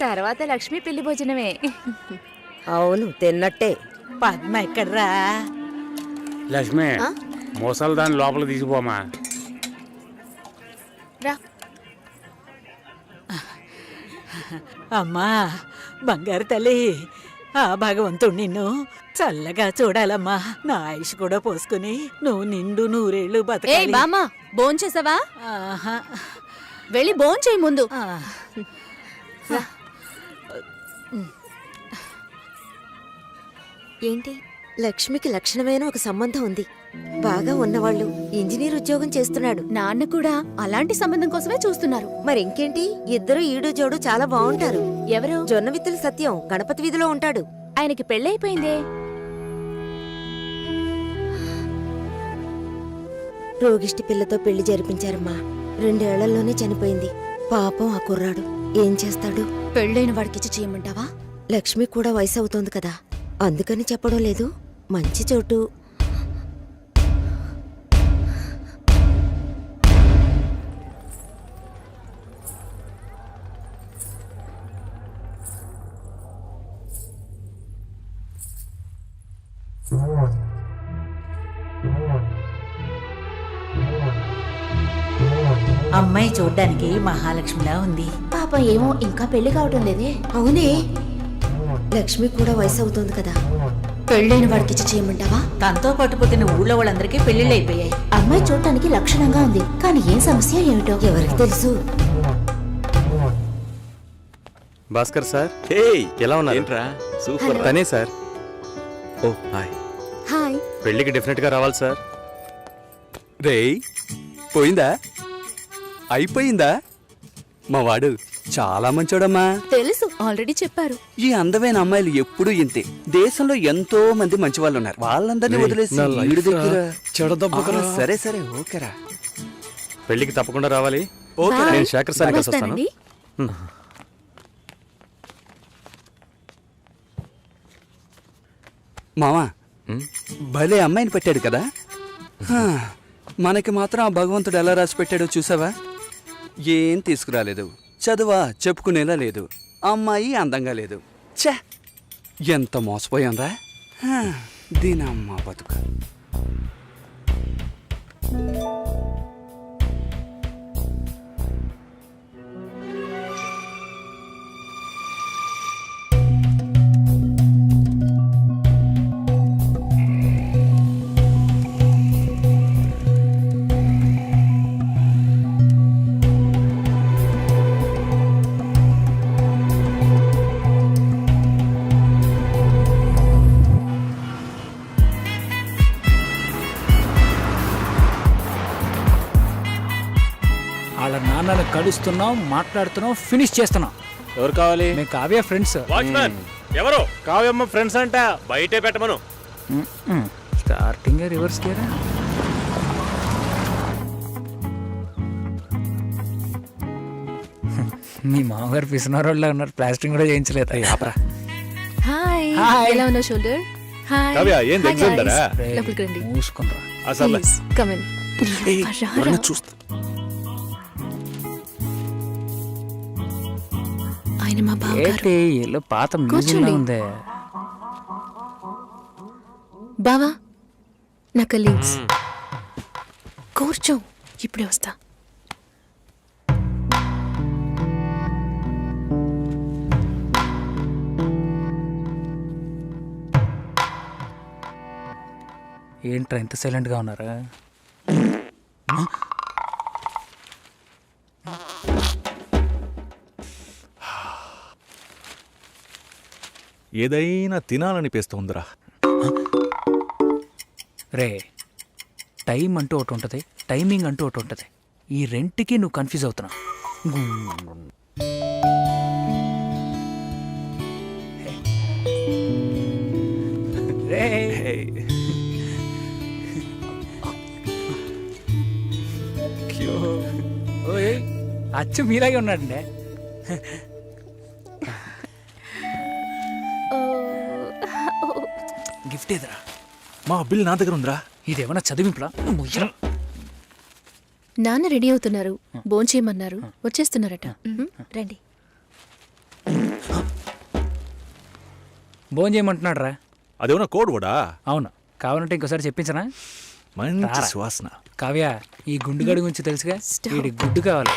తర్వాత లక్ష్మి పెళ్లి భోజనమే. అవును, తిన్నట్టే. పద్మ ఎక్కడ్రా? లక్ష్మి, మోసాలు దాన్ని లోపల తీసిపోమా. రా. అమ్మా బంగారు తల్లి, ఆ భగవంతుడు నిన్ను చల్లగా చూడాలమ్మా. నా ఆయుష్ కూడా పోసుకుని నువ్వు నిండు నూరేళ్లు బతకాలి. బామ్మా, భోంచేసావా? ఆహా. వెళ్ళి భోంచేయి ముందు. ఏంటి, లక్ష్మికి లక్షణమైన ఒక సంబంధం ఉంది. బాగా ఉన్నవాళ్ళు, ఇంజనీర్ ఉద్యోగం చేస్తున్నాడు. నాన్న కూడా అలాంటి సంబంధం కోసమే చూస్తున్నారు. మరి ఇంకేంటి, ఇద్దరు ఈడు జోడు చాలా బాగుంటారు. ఎవరు? జొన్నవిత్తుల సత్యం గణపతి వీధిలో ఉంటాడు. ఆయనకి పెళ్ళైపోయిందే. రోగిష్టి పిల్లతో పెళ్లి జరిపించారమ్మా. 2 ఏళ్లలోనే చనిపోయింది. పాపం ఆ కుర్రాడు ఏం చేస్తాడు? పెళ్ళైన వాడికిచ్చి చేయమంటావా? లక్ష్మి కూడా వయసు అవుతోంది కదా, అందుకని చెప్పడం లేదు. మంచి చోటు. అమ్మాయి చూడ్డానికి మహాలక్ష్మిలా ఉంది. పాపం ఏమో ఇంకా పెళ్లి కావటం లేదే. అవునే, లక్ష్మి కూడా వయసు అవుతోంది కదా. పెళ్ళైన వాడికిచ్చి చేయమంటావా? తనతో పాటు పుట్టిన ఊళ్ళో వాళ్ళందరికీ పెళ్లిళ్ళు అయిపోయాయి. అమ్మాయి చూడటానికి లక్షణంగా ఉంది, కానీ ఏం సమస్య ఏమిటో ఎవరికి తెలుసు? భాస్కర్ సార్, ఎలా ఉన్నారు? ఏంట్రా సూపర్. తనే సార్. ఓ హాయ్. హాయ్. పెళ్ళికి డెఫినెట్ గా రావాలి సార్. రేయ్, పోయిందా? అయిపోయిందా? మా వాడు చాలా మంచోడమ్మా. తెలుసు, ఆల్రెడీ చెప్పారు. ఈ అందమైన అమ్మాయిలు ఎప్పుడూ ఇంతే. దేశంలో ఎంతో మంది మంచి వాళ్ళు ఉన్నారు. వాళ్ళందరినీ వదిలేసి వీడి దగ్గర సరే సరే ఓకేరా. పెళ్ళికి తప్పకుండా రావాలి. ఓకే, నేను శేఖర్ సార్ కలిసి వస్తాను. వస్తానండి. మావా, భలే అమ్మాయిని పెట్టాడు కదా. హా, మనకి మాత్రం ఆ భగవంతుడు ఎలా రాసి పెట్టాడో చూసావా? ఏం తీసుకురాలేదు, చదువా చెప్పుకునేలా లేదు, అమ్మాయి అందంగా లేదు. ఛే, ఎంత మోసపోయాన్రా. దీనమ్మ బతుక. వాళ్ళ నాన్నని కలుస్తున్నాం, మాట్లాడుతున్నాం, ఫినిష్ చేస్తున్నాం. ఎవరు కావాలి? మేము కావ్య ఫ్రెండ్స్. వాచ్మెన్ ఎవరు? కావ్యమ్మ ఫ్రెండ్స్ అంట, బయటే పెట్టమను. స్టార్టింగ్ రివర్స్ గేరా. మీ మామగారు పిసినారోళ్ళ ఉన్నారు, ప్లాస్టింగ్ కూడా చేయించలేదు. హాయ్. హాయ్. ఎలా ఉన్నావు షోల్డర్? హాయ్. కావ్య, ఏంది ఎగ్జామ్ దరా? లోపలికి రండి. మూసుకుంటారా? అసలు Please, come in. చూస్తా. ఆయన మా బావగారు. ఏంటి ఇల్లు పాత మ్యూజియం కూర్చోండి. ఉంది. బావా, నా కలీగ్స్. కూర్చో, ఇప్పుడే వస్తా. ఏంట్రా ఇంత సైలెంట్ గా ఉన్నారా? ఏదైనా తినాలనిపిస్తోందిరా. రే, టైం అంటూ ఒకటి ఉంటుంది, టైమింగ్ అంటూ ఒకటి ఉంటుంది. ఈ రెంట్కి నువ్వు కన్ఫ్యూజ్ అవుతున్నావు. రే, ఓయ్, అచ్చు మీలాగే ఉన్నాడండి. గిఫ్ట్ ఏదిరా? మా బిల్ నా దగ్గర ఉందిరా. ఇదేమన్నా చదివింపులా? నాన్న రెడీ అవుతున్నారు, భోంచేయమన్నారు, వచ్చేస్తున్నారట. రండి. భోజనం చేయమంటున్నాడు రా. అదేమన్నా కోడ్ కూడా అవును, కావాలంటే ఇంకోసారి చెప్పించనా? మంచి రారా. సువాసన. కావ్య, ఈ గుండుగడి గురించి తెలుసుగా, వీడి గుడ్డు కావాలి.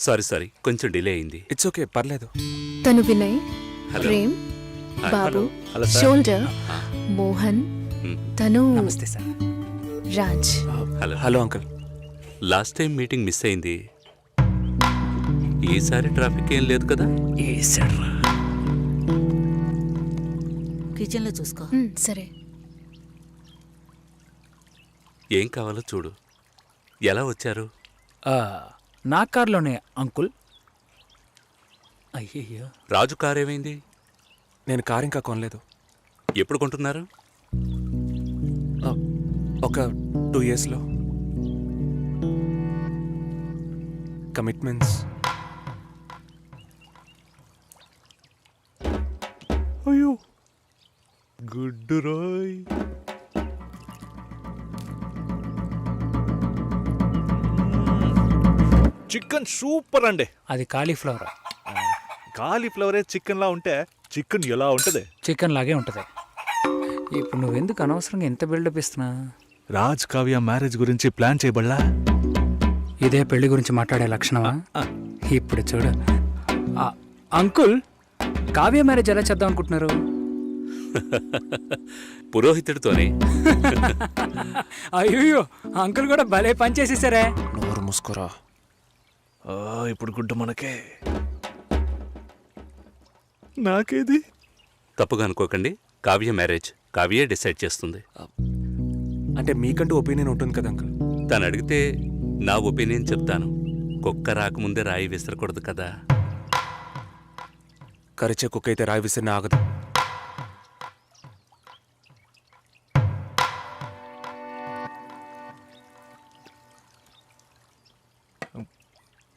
సారీ కొంచెం డిలే అయింది. ఇట్స్ ఓకే, పర్లేదు. తను వినయ్, హలో. ప్రేమ్, బాబు, హలో సార్. షోల్డర్, మోహన్, తను నమస్తే sir. Raj. Hello. Hello uncle. Last time meeting miss అయింది. ఈసారి ట్రాఫిక్ ఏం లేదు కదా? ఏసాడ్రా. కిచెన్లో చూసుకో. సరే. ఏం కావాలో చూడు. ఎలా వచ్చారు? నా కార్లోనే అంకుల్. అయ్యయ్యో, రాజు కార్ ఏమైంది? నేను కార్ ఇంకా కొనలేదు. ఎప్పుడు కొంటున్నారు? ఒక 2 yearsలో. కమిట్మెంట్స్. అయ్యో గుడ్డు రోయ్. చికెన్ సూపర్ అండి. అది కాలీఫ్లవర్. కాలీఫ్లవరే చికెన్ లా ఉంటే చికెన్ ఎలా ఉంటది? చికెన్ లాగే ఉంటుంది. ఇప్పుడు నువ్వెందుకు అనవసరంగా ఎంత బిల్డప్ ఇస్తున్నా? రాజ్ కావ్య మ్యారేజ్ గురించి ప్లాన్ చేయబడలా? ఇదే పెళ్లి గురించి మాట్లాడే లక్షణమా? ఇప్పుడు చూడు. అంకుల్, కావ్య మ్యారేజ్ ఎలా చేద్దాం అనుకుంటున్నారు? పురోహితుడితోనే. అయ్యో, అంకుల్ కూడా భలే పని చేసేసారే. నోరు మూసుకోరా. ఇప్పుడు గుడ్డు మనకే. నాకేది? తప్పుగా అనుకోకండి. కావ్య మ్యారేజ్ కావ్యే డిసైడ్ చేస్తుంది. అంటే మీకంటూ ఒపీనియన్ ఉంటుంది కదా అంకుల్. తను అడిగితే నా ఒపీనియన్ చెప్తాను. కుక్క రాకముందే రాయి విసరకూడదు కదా. కరిచే కుక్క అయితే రాయి విసిరిన ఆగదు.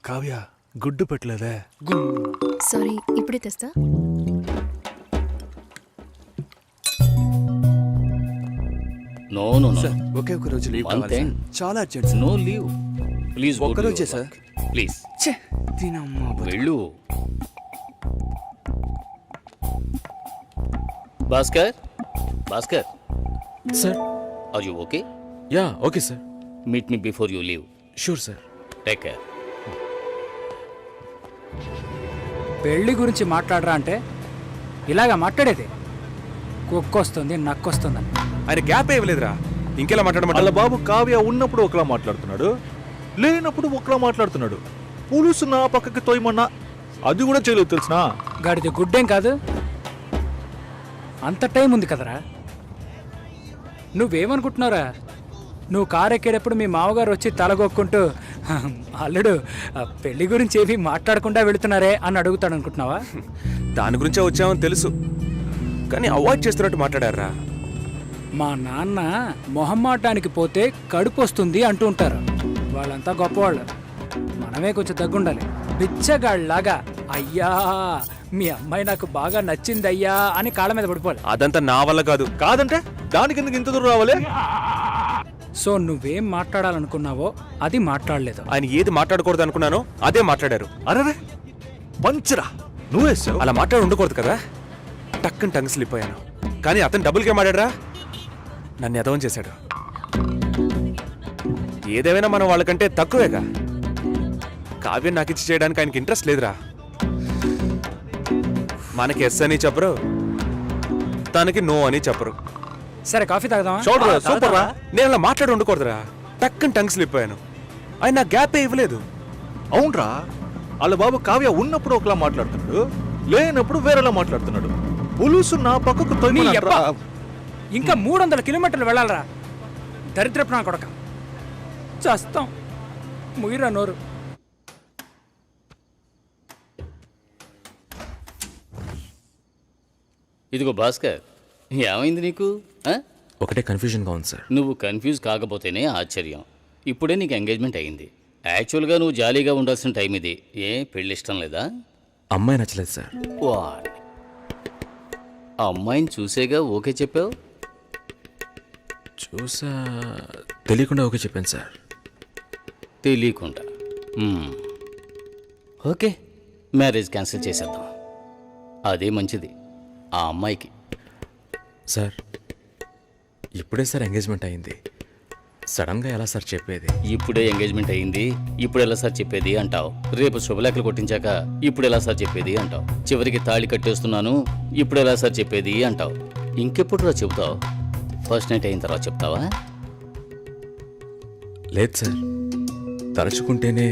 కావ్య గుడ్డు పెట్టలేదే. సారీ, ఇప్పుడే తెస్తా. నో నో నో, సార్ ఒకే ఒక రోజు లీవ్ One కావాలి thing. సార్. చాలా urgent sir. No leave please. ఒక్కరోజే సార్. ప్లీజ్ ఛే, దీనమ్మా బతుకు. వెళ్ళు. Bhaskar, Bhaskar, sir. Are you okay? Yeah okay sir. Meet me before you leave. Sure sir. Take care. పెళ్లి గురించి మాట్లాడరా అంటే ఇలాగా మాట్లాడేది. కుక్కొస్తుంది, నక్కొస్తుందని. ఆయన గ్యాప్ ఇవ్వలేదురా. ఇంకెలా వాళ్ళ మాట్లాడమంటారా? బాబు కావ్య ఉన్నప్పుడు ఒకలా మాట్లాడుతున్నాడు, లేనప్పుడు ఒకలా మాట్లాడుతున్నాడు. పులుసు నా పక్కకి తోయమన్నా అది కూడా చేయలేదు తెలుసునా? గాడిది గుడ్డేం కాదు. అంత టైం ఉంది కదరా. నువ్వేమనుకుంటున్నావురా? నువ్వు కారు ఎక్కేటప్పుడు మీ మామగారు వచ్చి తలగొక్కుంటూ అల్లుడు పెళ్లి గురించి ఏమీ మాట్లాడకుండా వెళుతున్నారే అని అడుగుతాడు అనుకుంటున్నావా? దాని గురించే వచ్చామని తెలుసు, కానీ అవాయిడ్ చేస్తున్నట్టు మాట్లాడారా. మా నాన్న మొహమ్మాటానికి పోతే కడుపు వస్తుంది అంటూ ఉంటారు. వాళ్ళంతా గొప్పవాళ్ళు, మనమే కొంచెం తగ్గుండాలి. బిచ్చగాళ్ళలాగా అయ్యా మీ అమ్మాయి నాకు బాగా నచ్చింది అయ్యా అని కాళ్ళ మీద పడిపోవాలి. అదంతా నా వల్ల కాదు. కాదంటే దానికి ఎందుకు ఇంత దూరం రావాలి? సో నువ్వేం మాట్లాడాలనుకున్నావో అది మాట్లాడలేదు. ఆయన ఏది మాట్లాడకూడదు అనుకున్నానో అదే మాట్లాడారు. అరే పంచరా నువ్వేసావు. అలా మాట్లాడి ఉండకూడదు కదా. టక్కుని టంగ్ స్లిప్ అయ్యాను. కానీ అతను డబుల్ గేమ్ ఆడారా, నన్ను ఎదవం చేశాడు. ఏదేమైనా మనం వాళ్ళకంటే తక్కువేగా. కావ్యం నాకు ఇచ్చి చేయడానికి ఆయనకి ఇంట్రెస్ట్ లేదురా. మనకి ఎస్ అని చెప్పరు, తనకి నో అని చెప్పరు. సరే కాఫీ తాగుదామా? చూడరా సూపర్ రా. నేను అలా మాట్లాడి ఉండకూడదురా. టక్కుని టంగ్ స్లిప్ అయ్యాను. ఆయన నా గ్యాపే ఇవ్వలేదు. అవునరా, వాళ్ళ బాబు కావ్య ఉన్నప్పుడు ఒకలా మాట్లాడుతున్నాడు, లేనప్పుడు వేరేలా మాట్లాడుతున్నాడు. పులుసు నా పక్కకు నీ తోయమని యబ్బ. ఇంకా 300 కిలోమీటర్లు వెళ్ళాలరా. దరిద్రపు నా కొడక, చస్తాం. ముగిరా నోరు. ఇదిగో భాస్కర్, ఏమైంది నీకు? ఒకటే కన్ఫ్యూజన్గా ఉంది సార్. నువ్వు కన్ఫ్యూజ్ కాకపోతేనే ఆశ్చర్యం. ఇప్పుడే నీకు ఎంగేజ్మెంట్ అయ్యింది. యాక్చువల్గా నువ్వు జాలీగా ఉండాల్సిన టైం ఇది. ఏ పెళ్ళి ఇష్టం లేదా? అమ్మాయి నచ్చలేదు సార్. వాట్, అమ్మాయిని చూసేగా ఓకే చెప్పావు? చూసా, తెలియకుండా ఓకే చెప్పాను సార్. తెలియకుండా. ఓకే, మ్యారేజ్ క్యాన్సిల్ చేసేద్దాం. అదే మంచిది ఆ అమ్మాయికి. సార్ ఇప్పుడే సార్ ఎంగేజ్మెంట్ అయింది, సడన్గా ఎలా సార్ చెప్పేది? ఇప్పుడే ఎంగేజ్మెంట్ అయింది, ఇప్పుడు ఎలా సార్ చెప్పేది అంటావు. రేపు శుభలేఖలు కొట్టించాక ఇప్పుడు ఎలా సార్ చెప్పేది అంటావు. చివరికి తాళి కట్టేస్తున్నాను, ఇప్పుడు ఎలా సార్ చెప్పేది అంటావు. ఇంకెప్పుడు రా చెబుతావు? ఫస్ట్ నైట్ అయిన తర్వాత చెప్తావా? లేదు సార్, తలుచుకుంటేనే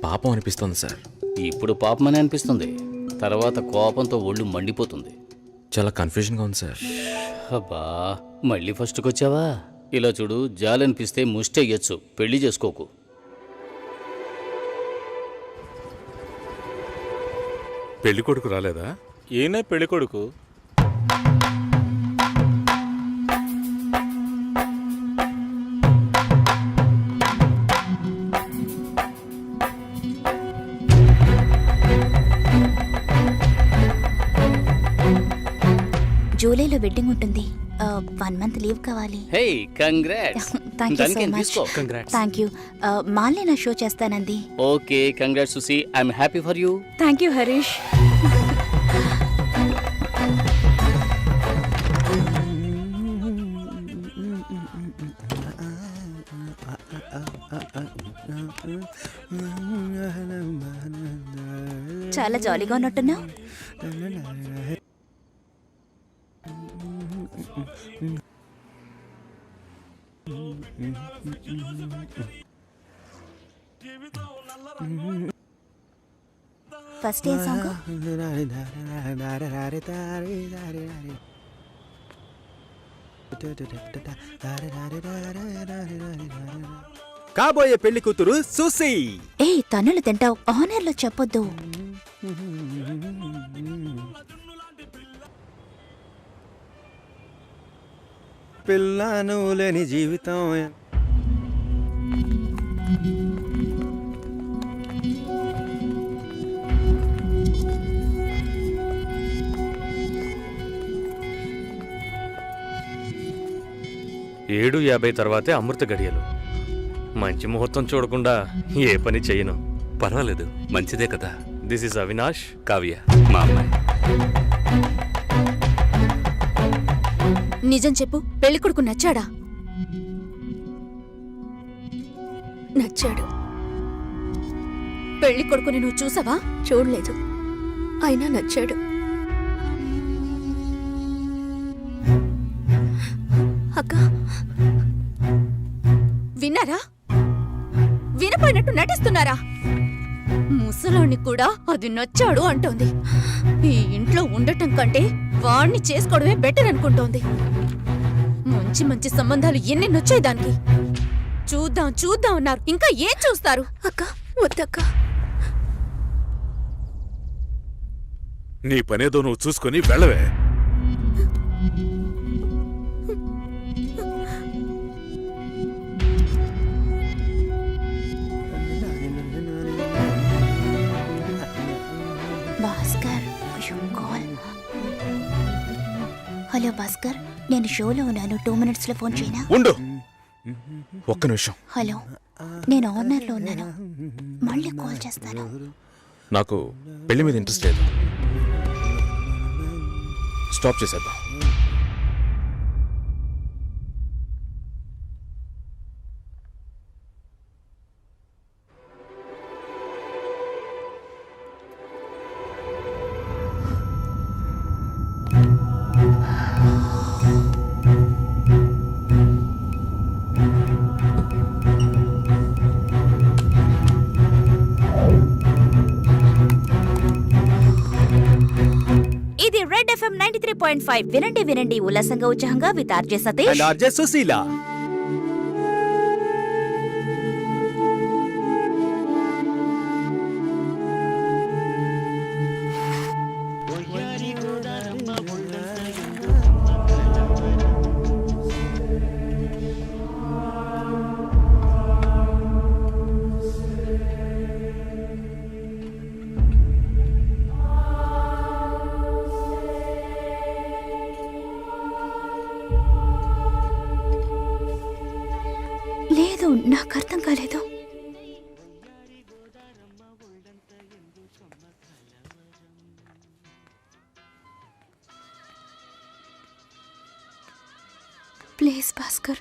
పాపం అనిపిస్తుంది సార్. ఇప్పుడు పాపమని అనిపిస్తుంది, తర్వాత కోపంతో ఒళ్ళు మండిపోతుంది. చాలా కన్ఫ్యూజన్గా ఉంది సార్. అబ్బా, మళ్ళీ ఫస్ట్కి వచ్చావా? ఇలా చూడు, జాలనిపిస్తే ముష్టి అయ్యొచ్చు, పెళ్లి చేసుకోకు. పెళ్లి కొడుకు రాలేదా? ఈయనే పెళ్లి కొడుకు. జూలైలో వెడ్డింగ్ ఉంటుంది. 1 month లీవ్ కావాలి. Hey, congrats. Thank you so much. తీసుకో. Thank you. మాల్ని నా షో చేస్తానంది. Okay, congrats Susi, I'm happy for you. Thank you Harish. చాలా జాలీగా ఉన్నట్టున్నావు. ఫస్ట్ ఏ సాంగ్? కాబోయే పెళ్లి కూతురు సుసి. ఏ తన్నులు తింటావు, ఆనర్లో చెప్పొద్దు. పిల్లను లేని జీవితం. ఏడు 50 తర్వాతే అమృత గడియలు. మంచి ముహూర్తం చూడకుండా ఏ పని చేయను. పర్వాలేదు, మంచిదే కదా. దిస్ ఇస్ అవినాష్, కావ్య మా అమ్మాయి. నిజం చెప్పు, పెళ్లి కొడుకు నచ్చాడా? నచ్చాడు. పెళ్లి కొడుకుని నువ్వు చూసావా? చూడలేదు, అయినా నచ్చాడు. అక్క విన్నారా? వినపోయినట్టు నటిస్తున్నారా? ముసలోని కూడా అది నచ్చాడు అంటోంది. ఈ ఇంట్లో ఉండటం కంటే వాణ్ణి చేసుకోవడమే బెటర్ అనుకుంటోంది. మంచి మంచి సంబంధాలు ఎన్ని నచ్చాయి దానికి. చూద్దాం చూద్దాం అన్నారు, ఇంకా ఏం చూస్తారు? అక్క వద్దక్క. నీ పనేదో నువ్వు చూసుకొని వెళ్ళవే. భాస్కర్, హలో భాస్కర్, నేను షోలో ఉన్నాను. 2 minutes లో ఫోన్ చేయనా? ఉండు, ఒక్క నిమిషం. హలో, నేను ఆనర్లో ఉన్నాను, మళ్ళీ కాల్ చేస్తాను. నాకు పెళ్లి మీద ఇంట్రెస్ట్ లేదు. స్టాప్ చేసేద్దాం. ఇది రెడ్ FM 93.5. వినండి వినండి ఉల్లాసంగా ఉత్సాహంగా with RJ Satish and RJ Sushila. లేదు, నాకు అర్థం కాలేదు. ప్లీజ్ భాస్కర్